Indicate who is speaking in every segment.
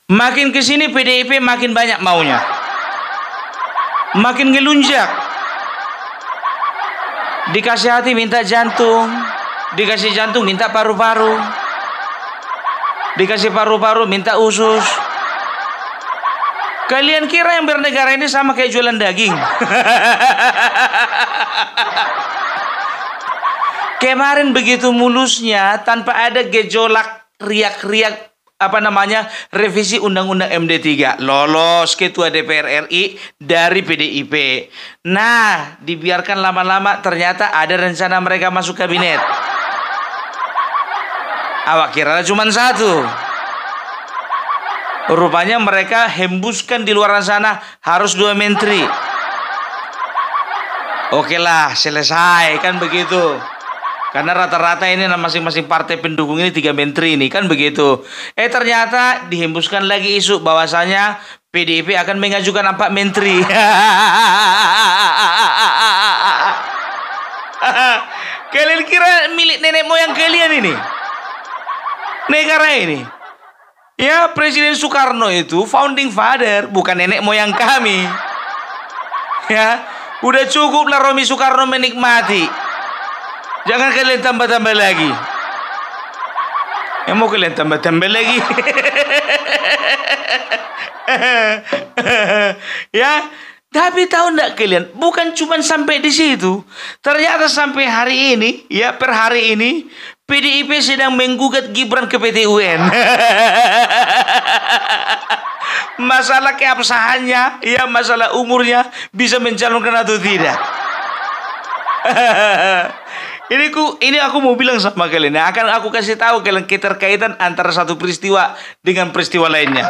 Speaker 1: Makin kesini PDIP makin banyak maunya. Makin ngelunjak. Dikasih hati minta jantung. Dikasih jantung minta paru-paru. Dikasih paru-paru minta usus. Kalian kira yang bernegara ini sama kayak jualan daging? Kemarin begitu mulusnya tanpa ada gejolak riak-riak revisi Undang-Undang MD3, lolos Ketua DPR RI dari PDIP. Nah, dibiarkan lama-lama ternyata ada rencana mereka masuk kabinet. Awak kira cuma satu. Rupanya mereka hembuskan di luar sana harus 2 menteri. Oke lah, selesai kan begitu. Karena rata-rata ini masing-masing partai pendukung ini 3 menteri ini kan begitu. Ternyata dihembuskan lagi isu bahwasanya PDIP akan mengajukan 4 menteri. Kalian kira milik nenek moyang kalian ini? Negara ini. Ya, Presiden Soekarno itu founding father, bukan nenek moyang kami. Ya, udah cukuplah Romi Soekarno menikmati. Jangan kalian tambah-tambah lagi. Mau kalian tambah-tambah lagi? Ya, tapi tahu enggak kalian? Bukan cuma sampai di situ. Ternyata sampai hari ini, ya per hari ini, PDIP sedang menggugat Gibran ke PT UN. Masalah keabsahannya, ya masalah umurnya bisa mencalonkan atau tidak. Ini aku mau bilang sama kalian, akan aku kasih tahu kalian keterkaitan antara satu peristiwa dengan peristiwa lainnya.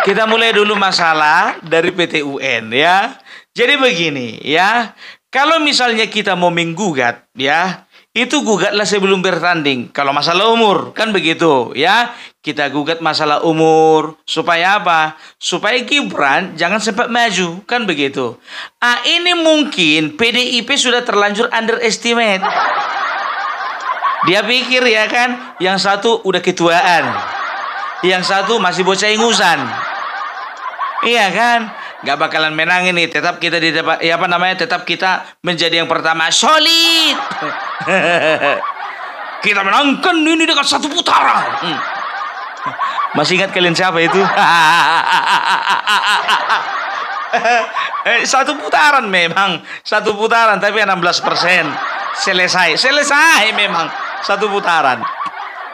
Speaker 1: Kita mulai dulu masalah dari PT UN ya. Jadi begini ya, kalau misalnya kita mau menggugat ya, itu gugatlah sebelum bertanding. Kalau masalah umur kan begitu ya, kita gugat masalah umur supaya apa? Supaya Gibran jangan sempat maju kan begitu. Ini mungkin PDIP sudah terlanjur underestimate. Dia pikir ya kan, yang satu udah ketuaan, yang satu masih bocah ingusan. Iya kan? Gak bakalan menang ini. Tetap kita tetap kita menjadi yang pertama. Solid. Kita menangkan ini dengan 1 putaran. Masih ingat kalian siapa itu? 1 putaran memang. 1 putaran tapi 16%. Selesai memang 1 putaran.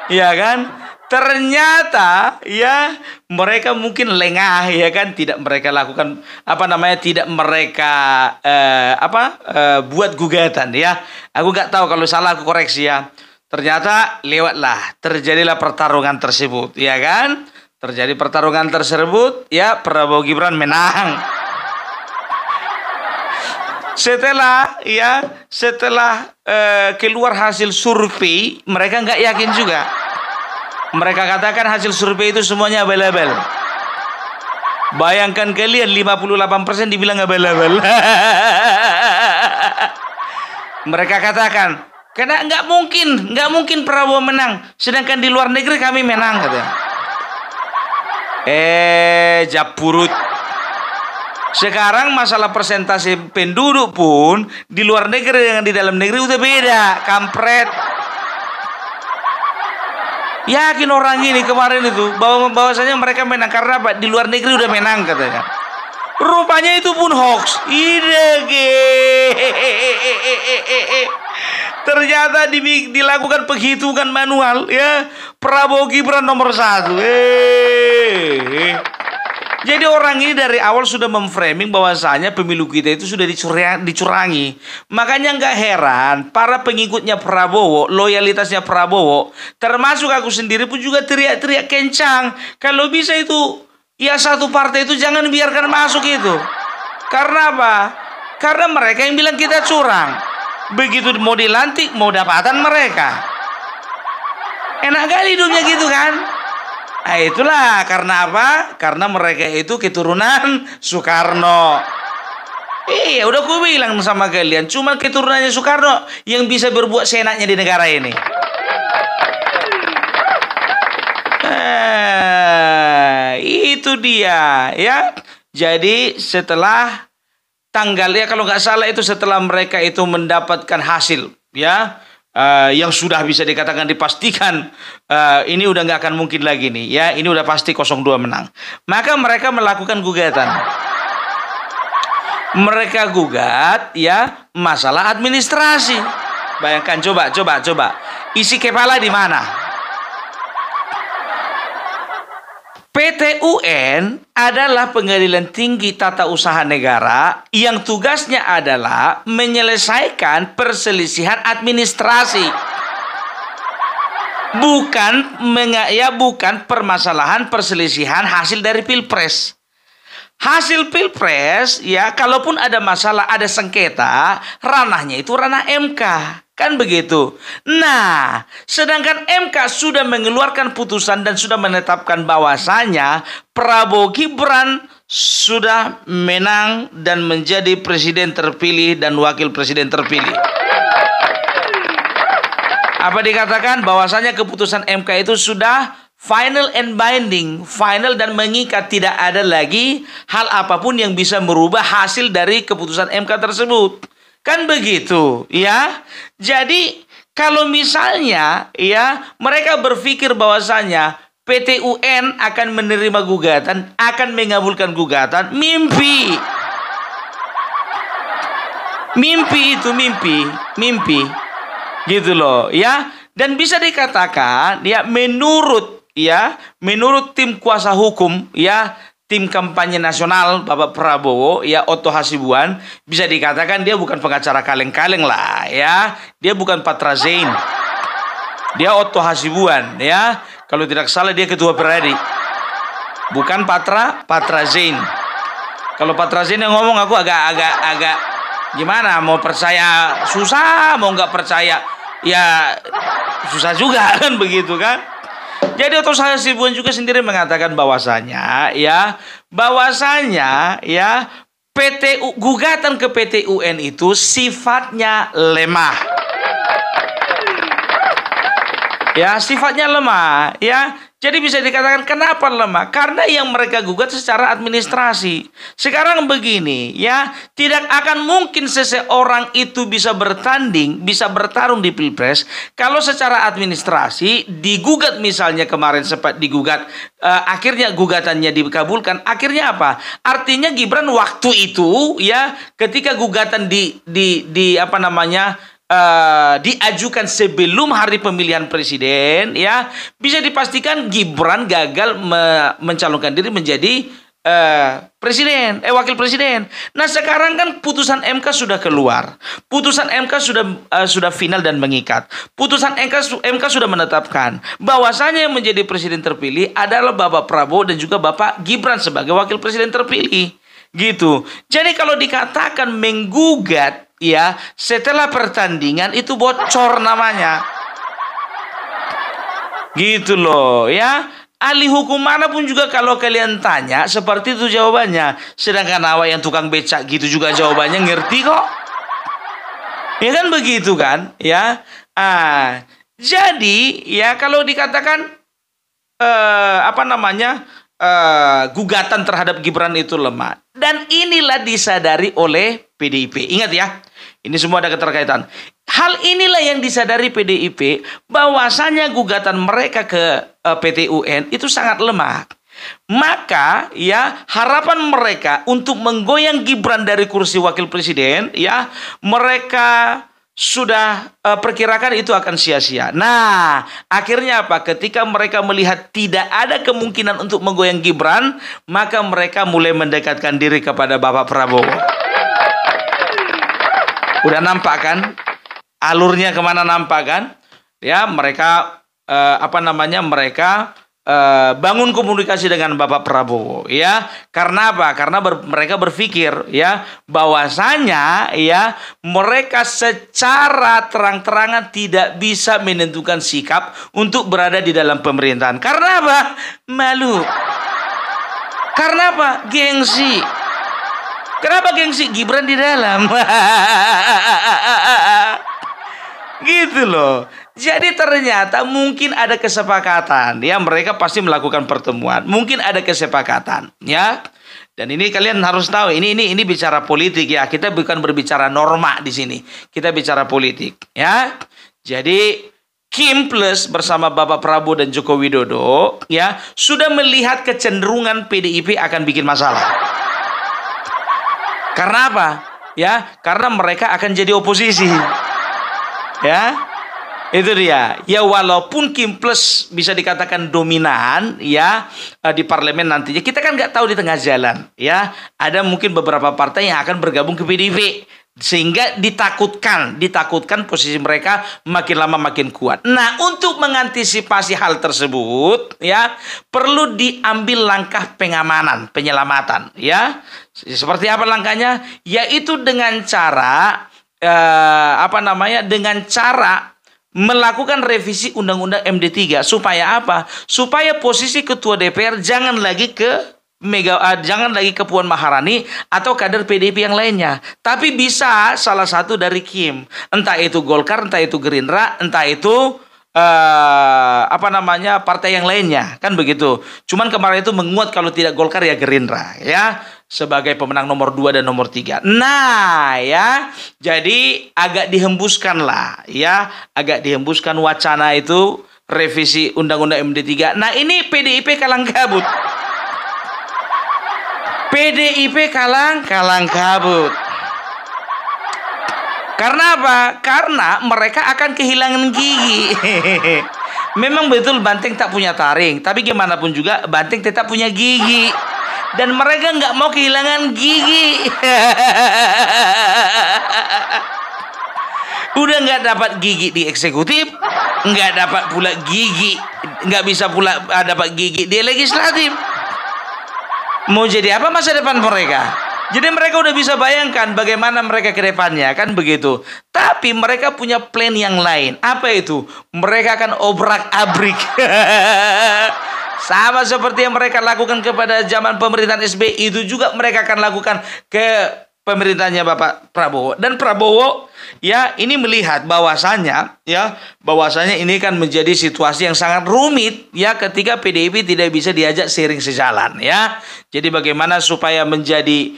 Speaker 1: Iya kan? Ternyata ya mereka mungkin lengah ya kan, tidak mereka lakukan tidak mereka buat gugatan ya. Aku nggak tahu, kalau salah aku koreksi ya. Ternyata lewatlah, terjadilah pertarungan tersebut ya kan. Terjadi pertarungan tersebut ya, Prabowo Gibran menang. Setelah keluar hasil survei, mereka nggak yakin juga. Mereka katakan hasil survei itu semuanya available. Bayangkan kalian 58% dibilang available. Mereka katakan, karena nggak mungkin Prabowo menang, sedangkan di luar negeri kami menang katanya. Japurut. Sekarang masalah persentase penduduk pun di luar negeri dengan di dalam negeri udah beda, kampret. Yakin orang ini kemarin itu bahwasanya mereka menang karena apa? Di luar negeri udah menang katanya. Rupanya itu pun hoax. Ternyata dilakukan penghitungan manual ya. Prabowo Gibran nomor 1. Jadi orang ini dari awal sudah memframing bahwasanya pemilu kita itu sudah dicurangi. Makanya nggak heran para pengikutnya Prabowo, loyalitasnya Prabowo, termasuk aku sendiri pun juga teriak-teriak kencang. Kalau bisa itu, ya satu partai itu jangan biarkan masuk itu. Karena apa? Karena mereka yang bilang kita curang. Begitu mau dilantik, mau dapatan mereka. Enak kali hidupnya gitu kan? Itulah karena apa? Karena mereka itu keturunan Soekarno. Iya, udah aku bilang sama kalian, cuma keturunannya Soekarno yang bisa berbuat seenaknya di negara ini. itu dia ya. Jadi setelah tanggalnya kalau nggak salah itu setelah mereka itu mendapatkan hasil ya yang sudah bisa dikatakan dipastikan ini udah nggak akan mungkin lagi nih ya, ini udah pasti 02 menang. Maka mereka melakukan gugatan. Mereka gugat ya masalah administrasi. Bayangkan coba. Isi kepala di mana? PT UN adalah Pengadilan Tinggi Tata Usaha Negara yang tugasnya adalah menyelesaikan perselisihan administrasi. Bukan permasalahan perselisihan hasil dari Pilpres. Hasil Pilpres ya, kalaupun ada masalah, ada sengketa, ranahnya itu ranah MK. Kan begitu. Nah, sedangkan MK sudah mengeluarkan putusan dan sudah menetapkan bahwasanya Prabowo Gibran sudah menang dan menjadi presiden terpilih dan wakil presiden terpilih. Apa dikatakan? Bahwasanya keputusan MK itu sudah final and binding, final dan mengikat, tidak ada lagi hal apapun yang bisa merubah hasil dari keputusan MK tersebut. Kan begitu, ya. Jadi kalau misalnya ya mereka berpikir bahwasanya PT UN akan menerima gugatan, akan mengabulkan gugatan, mimpi. Mimpi. Gitu loh, ya. Dan bisa dikatakan ya menurut tim kuasa hukum ya, tim kampanye nasional Bapak Prabowo ya, Otto Hasibuan, bisa dikatakan dia bukan pengacara kaleng-kaleng lah ya. Dia bukan Patra Zain. Dia Otto Hasibuan ya. Kalau tidak salah dia ketua Peradi. Bukan Patra Zain. Kalau Patra Zain yang ngomong aku agak gimana, mau percaya susah, mau nggak percaya ya susah juga kan begitu kan. Jadi Otto Hasibuan juga sendiri mengatakan bahwasanya gugatan ke PT UN itu sifatnya lemah. Ya, sifatnya lemah ya. Jadi bisa dikatakan kenapa lemah? Karena yang mereka gugat secara administrasi. Sekarang begini ya, tidak akan mungkin seseorang itu bisa bertanding, bisa bertarung di Pilpres kalau secara administrasi digugat. Misalnya kemarin sempat digugat, akhirnya gugatannya dikabulkan. Akhirnya apa? Artinya Gibran waktu itu ya, ketika gugatan diajukan sebelum hari pemilihan presiden ya, bisa dipastikan Gibran gagal mencalonkan diri menjadi wakil presiden. Nah, sekarang kan putusan MK sudah keluar. Putusan MK sudah final dan mengikat. Putusan MK sudah menetapkan bahwasanya yang menjadi presiden terpilih adalah Bapak Prabowo dan juga Bapak Gibran sebagai wakil presiden terpilih. Gitu. Jadi kalau dikatakan menggugat ya setelah pertandingan itu bocor namanya. Gitu loh ya. Ahli hukum manapun juga kalau kalian tanya seperti itu jawabannya. Sedangkan awak yang tukang becak gitu juga jawabannya ngerti kok. Ya kan begitu kan ya. Jadi ya kalau dikatakan gugatan terhadap Gibran itu lemah. Dan inilah disadari oleh PDIP. Ingat ya, ini semua ada keterkaitan. Hal inilah yang disadari PDIP, bahwasanya gugatan mereka ke PT UN itu sangat lemah. Maka ya harapan mereka untuk menggoyang Gibran dari kursi wakil presiden ya, mereka sudah perkirakan itu akan sia-sia. Nah, akhirnya apa? Ketika mereka melihat tidak ada kemungkinan untuk menggoyang Gibran, maka mereka mulai mendekatkan diri kepada Bapak Prabowo. Udah nampak kan? Alurnya kemana nampak kan? Ya, mereka bangun komunikasi dengan Bapak Prabowo ya. Karena apa? Karena mereka berpikir ya bahwasanya ya mereka secara terang-terangan tidak bisa menentukan sikap untuk berada di dalam pemerintahan. Karena apa? Malu. Karena apa? Gengsi. Kenapa gengsi? Gibran di dalam. Gitu loh. Jadi ternyata mungkin ada kesepakatan, ya mereka pasti melakukan pertemuan. Mungkin ada kesepakatan, ya. Dan ini kalian harus tahu, ini bicara politik ya. Kita bukan berbicara norma di sini. Kita bicara politik, ya. Jadi Kim Plus bersama Bapak Prabowo dan Joko Widodo ya sudah melihat kecenderungan PDIP akan bikin masalah. Karena apa? Ya, karena mereka akan jadi oposisi. Ya. Itu dia. Ya walaupun Kim Plus bisa dikatakan dominan ya di parlemen nantinya, kita kan nggak tahu di tengah jalan ya. Ada mungkin beberapa partai yang akan bergabung ke PDIP. Sehingga ditakutkan posisi mereka makin lama makin kuat. Nah, untuk mengantisipasi hal tersebut, ya perlu diambil langkah pengamanan, penyelamatan, ya. Seperti apa langkahnya? Yaitu dengan cara dengan cara melakukan revisi Undang-Undang MD3 supaya apa? Supaya posisi Ketua DPR jangan lagi ke Puan Maharani atau kader PDIP yang lainnya, tapi bisa salah satu dari Kim, entah itu Golkar, entah itu Gerindra, entah itu partai yang lainnya, kan begitu. Cuman kemarin itu menguat kalau tidak Golkar ya Gerindra, ya sebagai pemenang nomor 2 dan nomor 3. Nah, ya jadi agak dihembuskan wacana itu revisi Undang-Undang MD3. Nah, ini PDIP kalang kabut. PDIP kalang kabut. Karena apa? Karena mereka akan kehilangan gigi. Memang betul banteng tak punya taring, tapi gimana pun juga banteng tetap punya gigi. Dan mereka nggak mau kehilangan gigi. Udah nggak dapat gigi di eksekutif, nggak dapat pula gigi, nggak bisa pula dapat gigi di legislatif. Mau jadi apa masa depan mereka? Jadi mereka udah bisa bayangkan bagaimana mereka ke depannya, kan begitu. Tapi mereka punya plan yang lain. Apa itu? Mereka akan obrak-abrik. Sama seperti yang mereka lakukan kepada zaman pemerintahan SBY, itu juga mereka akan lakukan ke pemerintahnya Bapak Prabowo. Dan Prabowo ya ini melihat bahwasanya ini kan menjadi situasi yang sangat rumit ya ketika PDIP tidak bisa diajak seiring sejalan ya. Jadi bagaimana supaya menjadi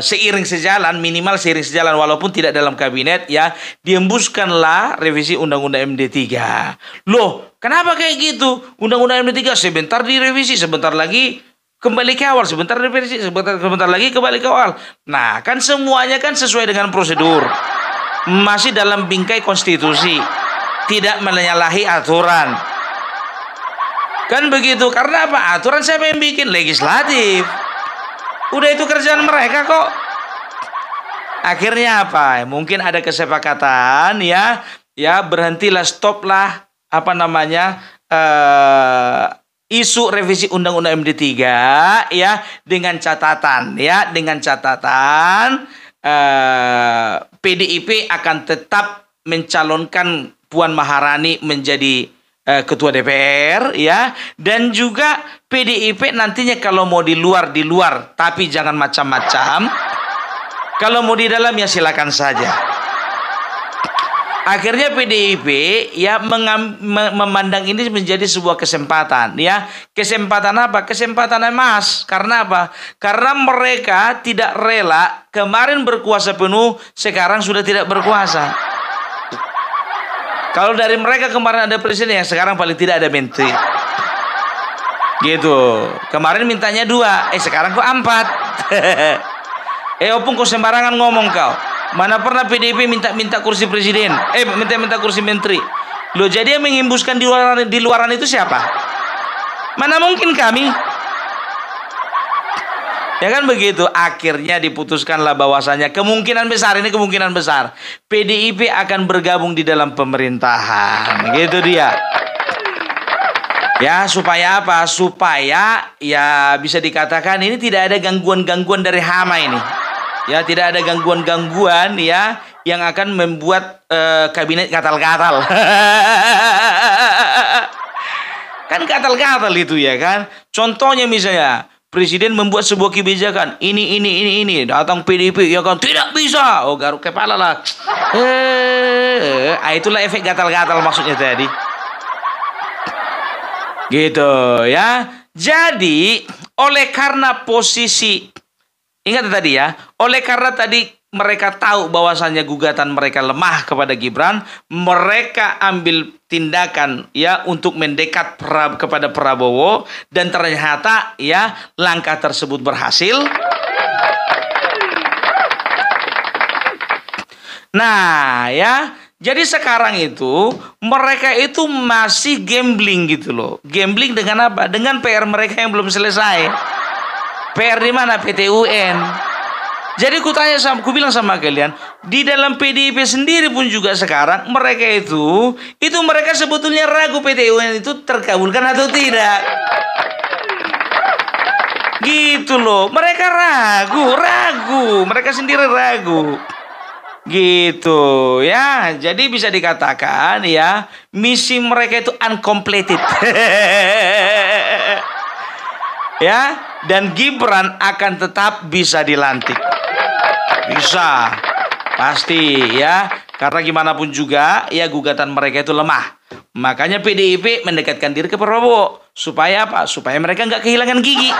Speaker 1: seiring sejalan, minimal seiring sejalan walaupun tidak dalam kabinet ya, dihembuskanlah revisi Undang-Undang MD3. Loh, kenapa kayak gitu? Undang-Undang MD3 sebentar direvisi, sebentar lagi kembali ke awal, sebentar revisi, sebentar lagi kembali ke awal. Nah, kan semuanya kan sesuai dengan prosedur. Masih dalam bingkai konstitusi. Tidak menyalahi aturan. Kan begitu. Karena apa? Aturan siapa yang bikin? Legislatif. Udah itu kerjaan mereka kok. Akhirnya apa? Mungkin ada kesepakatan ya berhentilah, stoplah isu revisi Undang-Undang MD3 ya dengan catatan PDIP akan tetap mencalonkan Puan Maharani menjadi Ketua DPR ya, dan juga PDIP nantinya kalau mau di luar tapi jangan macam-macam. Kalau mau di dalam ya silakan saja. Akhirnya PDIP ya memandang ini menjadi sebuah kesempatan ya. Kesempatan apa? Kesempatan emas. Karena apa? Karena mereka tidak rela kemarin berkuasa penuh, sekarang sudah tidak berkuasa. Kalau dari mereka kemarin ada presiden, yang sekarang paling tidak ada menteri. Gitu. Kemarin mintanya 2, sekarang kok 4. Opung kau sembarangan ngomong kau. Mana pernah PDIP minta kursi presiden? Minta kursi menteri. Loh, jadi yang menghembuskan di luaran itu siapa? Mana mungkin kami? Ya kan begitu. Akhirnya diputuskanlah bahwasanya kemungkinan besar PDIP akan bergabung di dalam pemerintahan. Gitu dia. Ya, supaya apa? Supaya ya bisa dikatakan ini tidak ada gangguan-gangguan dari hama ini. Ya, tidak ada gangguan-gangguan ya yang akan membuat kabinet gatal-gatal. Kan gatal-gatal itu ya kan. Contohnya misalnya Presiden membuat sebuah kebijakan, ini, datang PDIP, ya kan, tidak bisa. Oh, garuk kepala lah. Itulah efek gatal-gatal maksudnya tadi. Gitu ya. Jadi, oleh karena posisi, ingat tadi ya, oleh karena tadi mereka tahu bahwasannya gugatan mereka lemah kepada Gibran, mereka ambil tindakan ya untuk mendekat kepada Prabowo, dan ternyata ya langkah tersebut berhasil. Nah ya, jadi sekarang itu mereka itu masih gambling gitu loh. Gambling dengan apa? Dengan PR mereka yang belum selesai. PR di mana? PT UN. Jadi ku bilang sama kalian, di dalam PDIP sendiri pun juga sekarang mereka itu mereka sebetulnya ragu PT UN itu terkabulkan atau tidak. Gitu loh, mereka ragu, mereka sendiri ragu. Gitu ya, jadi bisa dikatakan ya misi mereka itu uncompleted. Ya, dan Gibran akan tetap bisa dilantik. Bisa, pasti ya, karena gimana pun juga ya gugatan mereka itu lemah. Makanya PDIP mendekatkan diri ke Prabowo supaya apa? Supaya mereka nggak kehilangan gigi.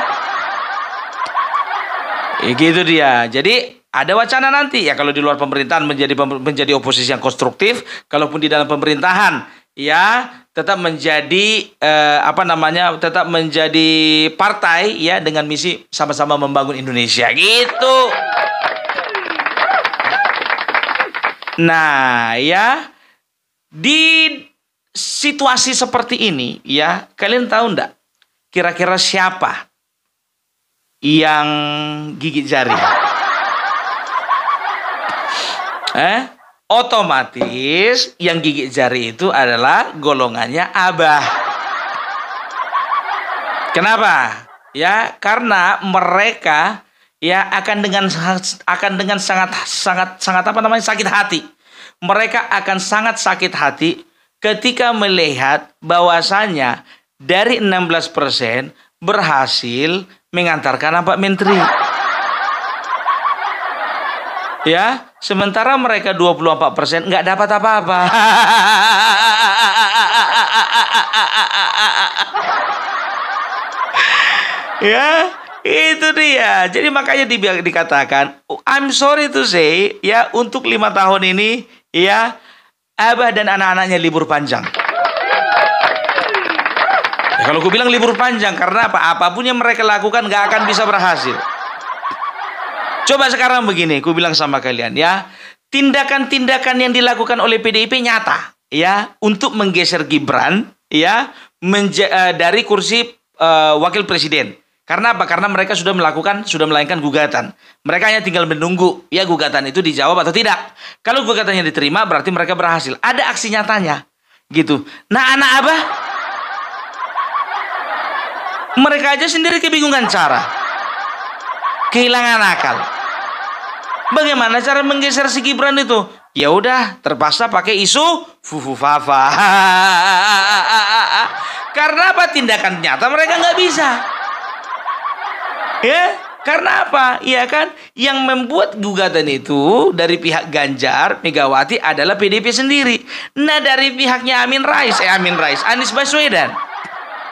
Speaker 1: Gitu dia. Jadi ada wacana nanti ya kalau di luar pemerintahan menjadi oposisi yang konstruktif, kalaupun di dalam pemerintahan ya tetap menjadi tetap menjadi partai ya dengan misi sama-sama membangun Indonesia gitu. Nah ya, di situasi seperti ini ya, kalian tahu enggak kira-kira siapa yang gigit jari? Otomatis yang gigit jari itu adalah golongannya Abah. Kenapa? Ya, karena mereka ya akan dengan sangat sakit hati. Mereka akan sangat sakit hati ketika melihat bahwasanya dari 16% berhasil mengantarkan Pak Menteri. Ya, sementara mereka 24% nggak dapat apa-apa. Ya, itu dia. Jadi makanya dikatakan, I'm sorry to say, ya untuk 5 tahun ini, ya Abah dan anak-anaknya libur panjang. Ya, kalau aku bilang libur panjang karena apa? Apapun yang mereka lakukan nggak akan bisa berhasil. Coba sekarang begini, aku bilang sama kalian ya, tindakan-tindakan yang dilakukan oleh PDIP nyata, ya untuk menggeser Gibran, ya dari kursi wakil presiden. Karena apa? Karena mereka sudah melayangkan gugatan. Mereka hanya tinggal menunggu ya gugatan itu dijawab atau tidak. Kalau gugatannya diterima berarti mereka berhasil. Ada aksi nyatanya gitu. Nah anak Abah, mereka aja sendiri kebingungan cara. Kehilangan akal. Bagaimana cara menggeser si Gibran itu? Ya udah, terpaksa pakai isu fufufafa. Karena apa? Tindakan nyata mereka nggak bisa. Ya, karena apa? Ya kan, yang membuat gugatan itu dari pihak Ganjar, Megawati adalah PDIP sendiri. Nah, dari pihaknya Anies Baswedan.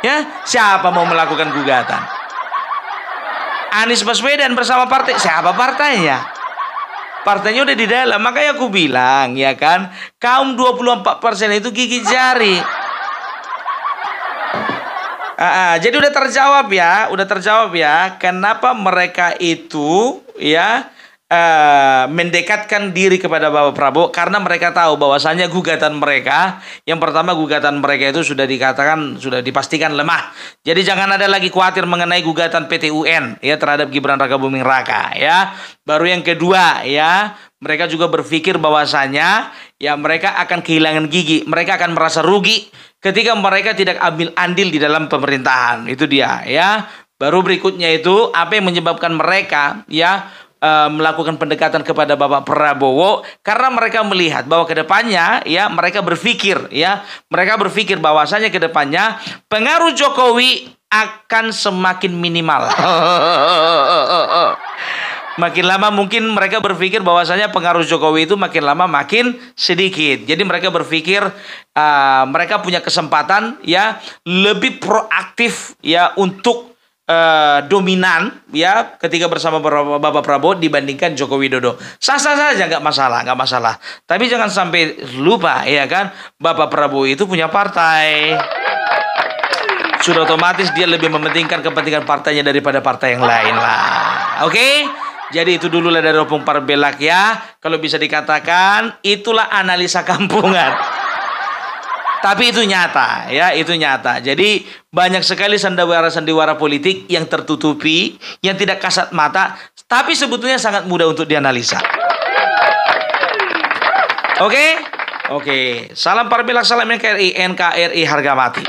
Speaker 1: Ya, siapa mau melakukan gugatan? Anies Baswedan bersama partai, siapa partainya? Partainya udah di dalam. Makanya aku bilang, ya kan, kaum 24% itu gigit jari. Jadi udah terjawab ya, kenapa mereka itu ya mendekatkan diri kepada Bapak Prabowo, karena mereka tahu bahwasannya gugatan mereka, yang pertama gugatan mereka itu sudah dipastikan lemah. Jadi jangan ada lagi khawatir mengenai gugatan PT UN ya terhadap Gibran Rakabuming Raka ya. Baru yang kedua ya, mereka juga berpikir bahwasannya ya mereka akan kehilangan gigi, mereka akan merasa rugi ketika mereka tidak ambil andil di dalam pemerintahan. Itu dia ya. Baru berikutnya itu apa yang menyebabkan mereka ya melakukan pendekatan kepada Bapak Prabowo, karena mereka melihat bahwa kedepannya ya mereka berpikir bahwasanya kedepannya pengaruh Jokowi akan semakin minimal. Makin lama mungkin mereka berpikir bahwasanya pengaruh Jokowi itu makin lama makin sedikit. Jadi mereka berpikir mereka punya kesempatan ya lebih proaktif ya untuk dominan ya ketika bersama Bapak Prabowo dibandingkan Joko Widodo. Sah-sah saja, nggak masalah. Tapi jangan sampai lupa ya kan, Bapak Prabowo itu punya partai. Sudah otomatis dia lebih mementingkan kepentingan partainya daripada partai yang lain lah. Oke? Jadi itu dulu lah dari Opung Parbelak ya. Kalau bisa dikatakan itulah analisa kampungan. Tapi itu nyata ya, itu nyata. Jadi banyak sekali sandiwara-sandiwara politik yang tertutupi, yang tidak kasat mata, tapi sebetulnya sangat mudah untuk dianalisa. Oke? Salam Parbelak, salam NKRI, NKRI harga mati.